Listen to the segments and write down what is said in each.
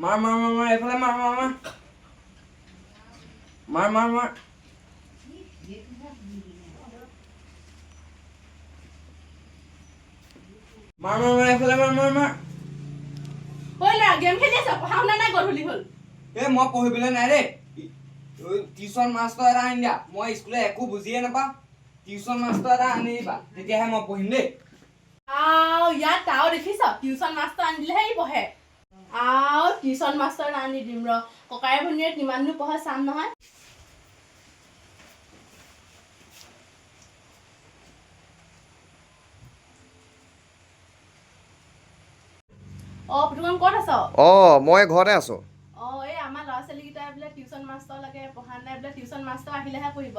মাৰ এইফালে মাৰ এইফালে মাৰ না গেম খেলি আছ পঢ়া শুনা নাই গধূলি হ'ল মই পঢ়িবলৈ নাই দেই টিউচন মাষ্টৰ এটা আনি দিয়া মই স্কুলে একো বুজিয়ে নাপাওঁ টিউচন মাষ্টৰ এটা আনি দিবা তেতিয়াহে মই পঢ়িম দেই ইয়াত তাও দেখিছ টিউচন মাষ্টৰ আনি দিলেহে ই পঢ়ে টিউচন মাষ্টৰ আনি দিম ৰ ককাই ভনীয়ে কিমাননো পঢ়ে চাম নহয় পুতুকণ ক'ত আছ মই ঘৰতে আছো এই আমাৰ ল'ৰা ছোৱালীকেইটাই বোলে টিউচন মাষ্টৰ লাগে পঢ়া নাই বোলে টিউচন মাষ্টৰ আহিলেহে পঢ়িব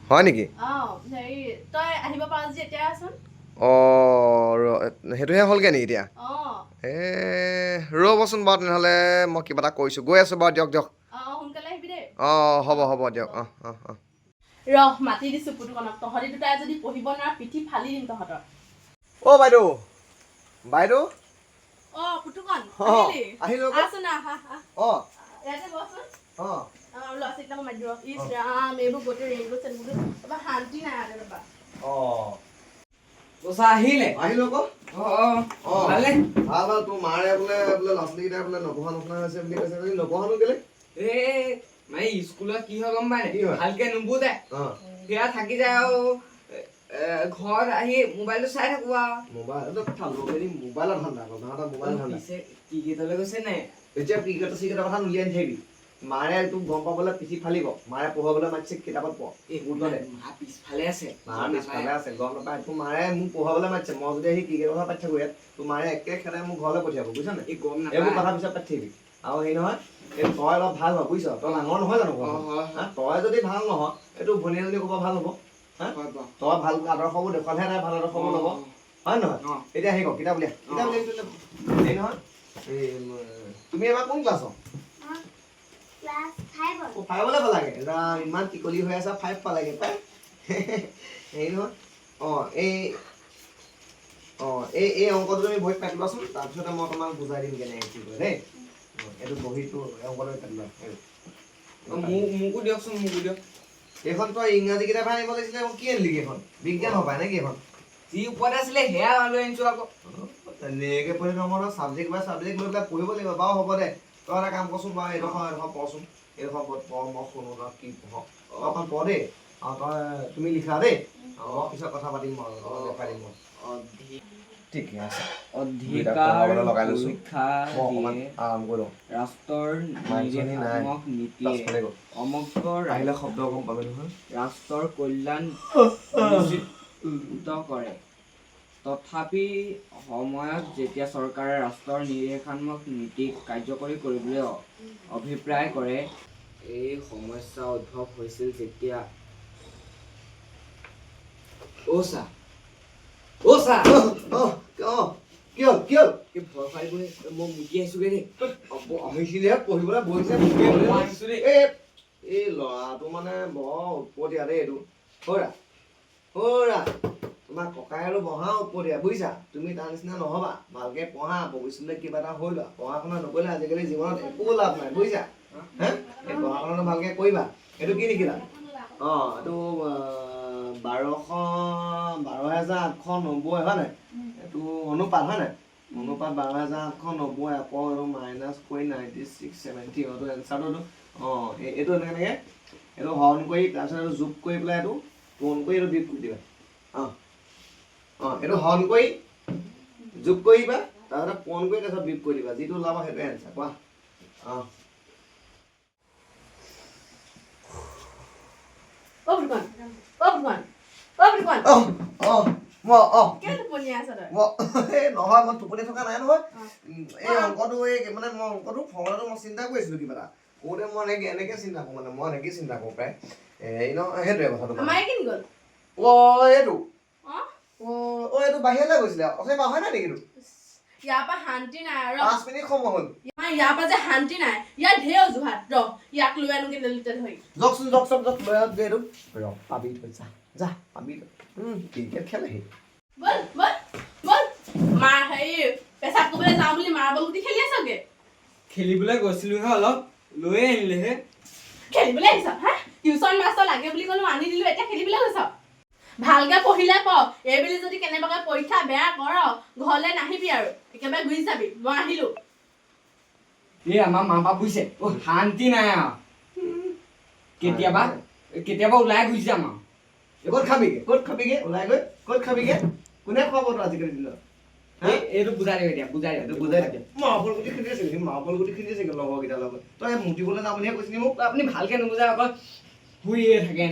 হয় নেকি হেৰি তই আহিব পাৰ যদি এতিয়া আছোন সেইটোহে হ'লগৈ নেকি এতিয়া ৰ'বচোন বাৰু তেনেহ'লে মই কিবা এটা কৰিছোঁ গৈ আছোঁ বাৰু দিয়ক সোনকালে আহিবি দেই হ'ব দিয়ক মাতি দিছো পুতুকণক তহঁতি দুটাই যদি পঢ়িব নোৱাৰ পিঠি ফালি দিম তহঁতৰ বাইদেউ পুতুকণ আহিলো আছোন ইয়াতে বচোন ল'ৰা ছোৱালীকেইটাক মাতি দিব ইছ ৰাম এইবোৰ গোটেই ৰেইনবো চেইনবো এবাৰ শান্তি নাই আৰু ৰ'বা আহিলে আহিলো আকৌ ভালে ভাল তোৰ মাৰে বোলে ল'ৰা ছোৱালীকেইটাই বোলে নপঢ়া হৈছে বুলি কৈছে যদি নপঢ়ানো কেলে স্কুলত কি হয় গম পাই নাই ভালকে নুবুজে সেয়া থাকি যায় আৰু ঘৰত আহি মোবাইলটো চাই থাকো মোবাইলৰ ধান্দা ক্ৰিকেটলৈ গৈছে নাই এতিয়া ক্ৰিকেটৰ কথা উলিয়াই নাথাকিবি মাৰে তোক গম পাবলৈ পিঠি ফালিব মাৰে পঢ়াবলৈ মাতিছে কিতাপত পঢ় পিছফালে আছে পিছফালে আছে গম নাপায় তোৰ মাৰে মোক পঢ়াবলৈ মাতিছে মই যদি আহি ক্ৰিকেটৰ কথা পাতি থাকো ইয়াত তোৰ মাৰে একে খেলাই মোক ঘৰলৈ পঠিয়াব বুজিছ নে এইবোৰ কথা পিছত পাতি থাকিবি আৰু সেই নহয় এই তই অলপ ভাল হ বুজিছ তই ডাঙৰ নহয় জানো তই যদি ভাল নহয় এইটো ভনীয়ে ক'ব ভাল হ'ব তই ভাল আদৰ্শবোৰ দেখুৱালেহে তাই ভাল আদৰ্শবোৰ ল'ব হয় নহয় এতিয়া আহি গ'ল কিতাপ উলিয়া হেৰি নহয় তুমি এবাৰ কোন ক্লাছৰ ফাইভলৈ পালাগে ইমান টিকলি হৈ আছা 5 পালাগে পাই হেৰি নহয় এই অংকটো তুমি বহীত পাতি লোৱাচোন তাৰপিছতে মই তোমাক বুজাই দিম কেনেকৈ কি কৰে দেই এইটো বহীটো অংকটো পাতি লোৱা মোকো দিয়কচোন দিয়ক এইখন তই ইংৰাজী কিতাপ আনিব লাগিছিলে কি আনিলি এইখন বিজ্ঞান হবাই নে কি এখন যি ওপৰত আছিলে সেয়া লৈ আনিছো আকৌ তেনেকৈ পঢ়ি নহ'ব চাবজেক্ট বাই চাবজেক্ট লৈ পেলাই পঢ়িব লাগিব বাৰু হ'ব দে তই এটা কাম কৰচোন বাৰু এইডোখৰ পঢ়চোন এইডোখৰ পঢ় মই শুনো তই কি পঢ় অকণ পঢ় দেই তই তুমি লিখা দেই মই পিছত কথা পাতিম মই দেখাই দিম মই ঠিকে আছে ৰাষ্ট্ৰৰ কল্যাণ কৰে তথাপি সময়ত যেতিয়া চৰকাৰে ৰাষ্ট্ৰৰ নিৰীক্ষণাত্মক নীতি কাৰ্যকৰী কৰিবলৈ অভিপ্ৰায় কৰে এই সমস্যা উদ্ভৱ হৈছিল যেতিয়া পঢ়িবলৈ বহিছে এই ল'ৰাটো মানে বৰ উৎপতীয়া দেই এইটো তোমাৰ ককাই আৰু বহা উপৰীয়া বুজিছা তুমি তাৰ নিচিনা নহবা ভালকে পঢ়া ভৱিষ্যতলৈ কিবা এটা হৈ লোৱা পঢ়া শুনা নকৰিলে আজিকালি জীৱনত একো লাভ নাই বুজিছা এই পঢ়া শুনাটো ভালকে কৰিবা এইটো কি লিখিলা এইটো 12,890 হয় নাই এইটো অনুপাত হয় নাই অনুপাত 12,890 আকৌ আৰু মাইনাছ কৰি 9670 এইটো এনচাৰটো এইটো এনেকৈ এইটো হৰণ কৰি তাৰপিছত এইটো যোগ কৰি পেলাই এইটো পূৰণ কৰি এইটো বিয়োগ কৰি দিবা এইটো হৰণ কৰি যোগ কৰিবা তাৰপিছত পূৰণ কৰি তাৰপিছত বিয়োগ কৰি দিবা যিটো ওলাব সেইটো এনচাৰ কোৱা নহয় মই টোপনি থকা নাই নহয় এই অংকটো মানে মই অংকটো ফৰ্মুলাটো মই চিন্তা কৰিছিলো কিবা এটা কৰোঁতে মই এনেকে চিন্তা কৰোঁ মানে মই এনেকেই চিন্তা কৰোঁ প্ৰায় এই ন সেইটোৱে কথাটো এইটো এইটো বাহিৰলৈ গৈছিলে অথনি হয় নাই নেকি ইয়াৰ পৰা শান্তি নাই আৰু 5 মিনিট সময় হ'ল ইয়াৰ পৰা যে শান্তি নাই ইয়াৰ ঢেৰ অজুহাত ইয়াক লৈ আনোগে লেলিতে ধৰি যকচোন পাবি যা পাবি ক্ৰিকেট খেলেহি বল মাৰ হেৰি পেচাব কৰিবলৈ যাওঁ বুলি মাৰ্বল গুটি খেলি আছগে খেলিবলৈ গৈছিলোহে অলপ লৈয়ে আনিলেহে খেলিবলৈ আহিছ হা টিউচন মাষ্টৰ লাগে বুলি ক'লো আনি দিলো এতিয়া খেলিবলৈ গৈছ ভালকে পঢ়িলে প এইবুলি যদি কেনেবাকৈ পৰীক্ষা বেয়া কৰ ঘৰলৈ নাহিবি আৰু একেবাৰে ঘূৰি যাবি মই আহিলো এই আমাৰ মা বাপ বুজিছে শান্তি নাই আৰু কেতিয়াবা ওলাই গুচি যাম আৰু ক'ত খাবিগে ওলাই গৈ ক'ত খাবিগে কোনে খুৱাব তোৰ আজিকালি দিনত এইটো বুজাই দিওঁ এতিয়া বুজাই এইটো বুজাই থাকে মাৰ্বল গুটি খেলি আছে লগৰকেইটাৰ লগত তই মুতিবলৈ যাম বুলিহে কৈছিলি মোক আপুনি ভালকে নুবুজাই অকল শুইয়ে থাকে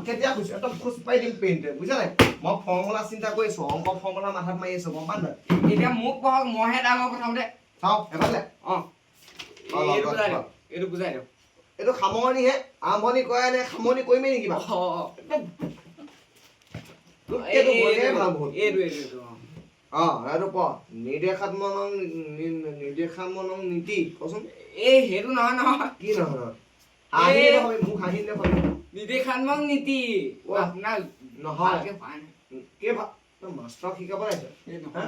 কেতিয়া কৈছো একদম খোজ পাই দিম পেইণ্টে বুজিছা নাই মই ফৰ্মুলা চিন্তা কৰি আছো অংক ফৰ্মুলা মাথাত মাৰি আছো গম পান নাই এতিয়া মোক পঢ়ক মইহে ডাঙৰ প্ৰথমতে চাওঁ এফালে এইটো বুজাই দিওঁ এইটো সামৰণিহে আৰম্ভণি কৰে নে সামৰণি কৰিমেই নেকি বাৰু ভাল বহুত এইটো এইটো প নিৰ্দেশাত্মক নীতি কচোন এই সেইটো নহয় কি নহয় মোক হাঁহি নিৰ্দেশাত্মক নীতি আপোনাৰ নহয় পায় কি তই মাষ্টৰক শিকাব লাগিছে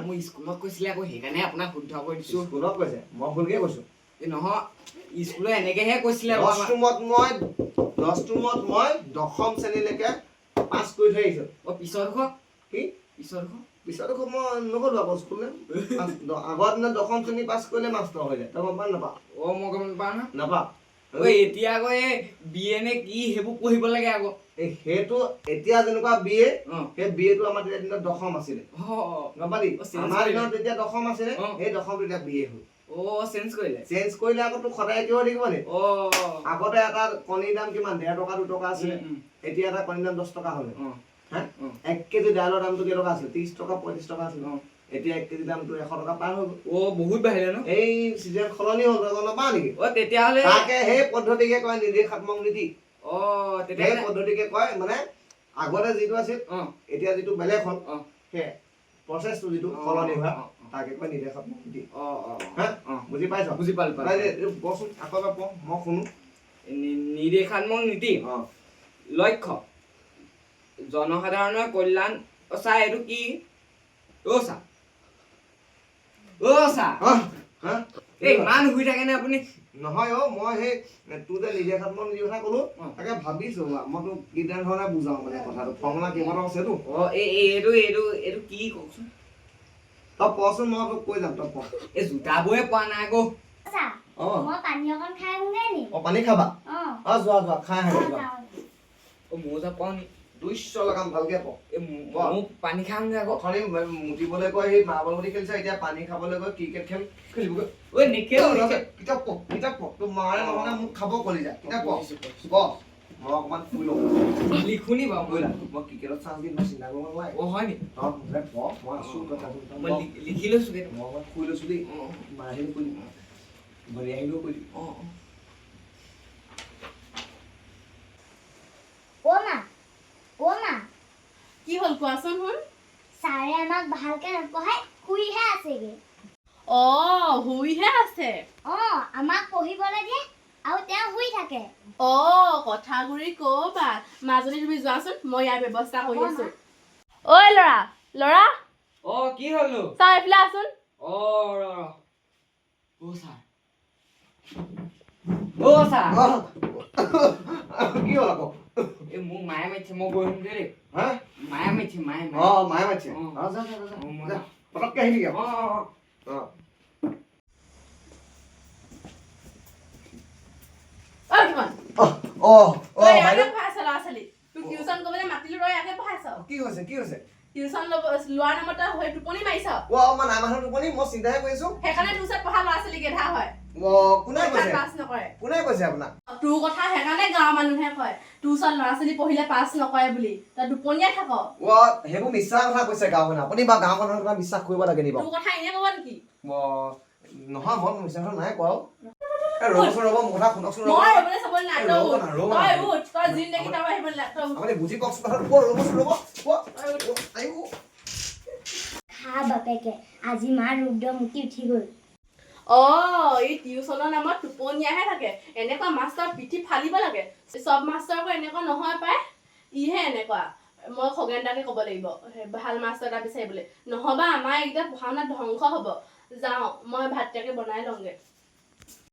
মই স্কুলত কৈছিলে আকৌ সেইকাৰণে আপোনাক শুদ্ধ কৰি দিছো স্কুলত কৈছে মই ভুলকে কৈছো নহয় স্কুলত এনেকেহে কৈছিলে 10 ৰুমত মই 10ম শ্ৰেণীলৈকে পাছ কৰি থৈ আহিছো পিছত মই নগলো আকৌ স্কুললৈ আগৰ দিনত 10ম শ্ৰেণী পাছ কৰিলে মাষ্টৰ হৈ যায় তই গম পা নাপা মই গম নাপাওঁ ন নাপা এতিয়া আকৌ এই BA নে কি সেইবোৰ পঢ়িব লাগে আকৌ সেইটো এতিয়া যেনেকুৱা BA সেই BA টো আমাৰ তেতিয়া দিনত 10ম আছিলে গম পালি আমাৰ দিনত যেতিয়া 10ম আছিলে সেই 10মটো এতিয়া BA হ'ল চেঞ্জ কৰিলে আকৌ তোৰ সদায় কিয় থাকিব নি আগতে এটা কণীৰ দাম কিমান 1.5 টকা 2 টকা আছিলে এতিয়া এটা কণীৰ দাম 10 টকা হ'লে হা 1 কেজি দাইলৰ দামটো কেই টকা আছিল 30 টকা 35 টকা আছিল এতিয়া 1 কেজি দামটো 100 টকা পাৰ হৈ গ'ল বহুত বাঢ়িলে ন এই চিজন সলনি হ'ল তই গম নাপাৱ নেকি তেতিয়াহ'লে তাকে সেই পদ্ধতিকে কয় নিৰ্দেশাত্মক নীতি সেই পদ্ধতিকে কয় মানে আগতে যিটো আছিল এতিয়া যিটো বেলেগ হ'ল সেই প্ৰচেছটো যিটো সলনি হোৱা তাকে কয় নিৰ্দেশাত্মক নীতি বুজি পাইছ বুজি পালো বচোন আকৌ এবাৰ পঢ় মই শুনো নিৰ্দেশাত্মক নীতি লক্ষ্য জনসাধাৰণৰ কল্যাণ চা এইটো কি ইমান শুই থাকে নে আপুনি নহয় মই সেই তোৰ যে নিৰ্দেশাত্মক নীতিৰ কথা ক'লো তাকে ভাবিছো মই তোক কেইটা ধৰণে বুজাও মানে কথাটো ফৰ্মুলা কেইবাটাও আছেতো এইটো কি কওকচোন তই পচোন মই তোক কৈ যাম তই প এই জোতাবোৰে পোৱা নাই আকৌ মই পানী অকণ খাই আহোঁগে নি পানী খাবা যোৱা খাই আহা ময়ো যা পাওঁ নি 200 লগাম ভালকে প মোক পানী খাওঁগে আকৌ অথনি মুতিবলৈ গৈ সেই মাৰ্বল গুটি খেলিছে এতিয়া পানী খাবলৈ গৈ ক্ৰিকেট খেলিবগৈ কিতাপ প তোৰ মাৰে নহ'লে মোক খাব কলি যা কিতাপ প মই অকণমান শুই লওঁ লিখো নি বাৰু মই ক্ৰিকেটত চান্স দিম চিন্তা কৰিব নালাগে হয় নি মই আছো মই লিখি লৈছো মই অকণমান শুই লৈছো দেই মা আহিলেও কৈ দিম ভৰি আহিলেও কৈ দিম অ' মা কি হ'ল কোৱাচোন শুন ছাৰে আমাক ভালকে নপঢ়াই শুইহে আছেগে শুইহে আছে আমাক পঢ়িবলৈ দিয়ে আৰু তেওঁ শুই থাকে কথাগুৰি ক'বা মাজনী তুমি যোৱাচোন মই ইয়াৰ ব্যৱস্থা কৰি আছো ঐ ল'ৰা কি হ'লনো চাই এইফালে আছোন কি হ'ল আকৌ মোক মায়ে মাতিছে মই গৈ আহিম দেই মায়ে মাতিছে মায়ে মাতিছে পটককে আহিবি কি হৈছে টিউচন লোৱাৰ নামত হৈ টোপনি মাৰিছ মই নাই মানুহ টোপনি মই চিন্তাহে কৰিছো সেইকাৰণে টিউচন পঢ়া ল'ৰা ছোৱালী গেধা হয় কোনে কৈছে আপোনাক তোৰ কথা সেইকাৰণে গাঁৱৰ মানুহে কয় টিউচন ল'ৰা ছোৱালী পঢ়িলে পাছ নকৰে বুলি তই টোপনিয়াই থাক সেইবোৰ মিছা কথা কৈছে গাঁওখনে আপুনি বা গাঁও মানুহৰ কথা বিশ্বাস কৰিব লাগে নি বাৰু তোৰ কথা এনে ক'ব নেকি নহয় মই মিছা কথা নাই কোৱা ৰ'বচোন ৰ'ব মোৰ কথা শুনকচোন মই ৰ'বলৈ চাবলৈ নাই তই উঠ তই জিন্দগী তই আহিবলৈ আপুনি বুজি পাওকচোন ৰ'বচোন খা বাপেকে আজি মাৰ ৰুদ্ৰ মুটি উঠি গ'ল এই টিউচনৰ নামত টোপনিয়াহে থাকে এনেকুৱা মাষ্টৰ পিঠি ফালিব লাগে চব মাষ্টৰ আকৌ এনেকুৱা নহয় পায় ইহে এনেকুৱা মই খগেন দাকে ক'ব লাগিব ভাল মাষ্টৰ এটা বিচাৰিবলৈ নহ'বা আমাৰ এইকেইটা পঢ়া শুনাত ধ্বংস হ'ব যাওঁ মই ভাতটাকে বনাই লওঁগে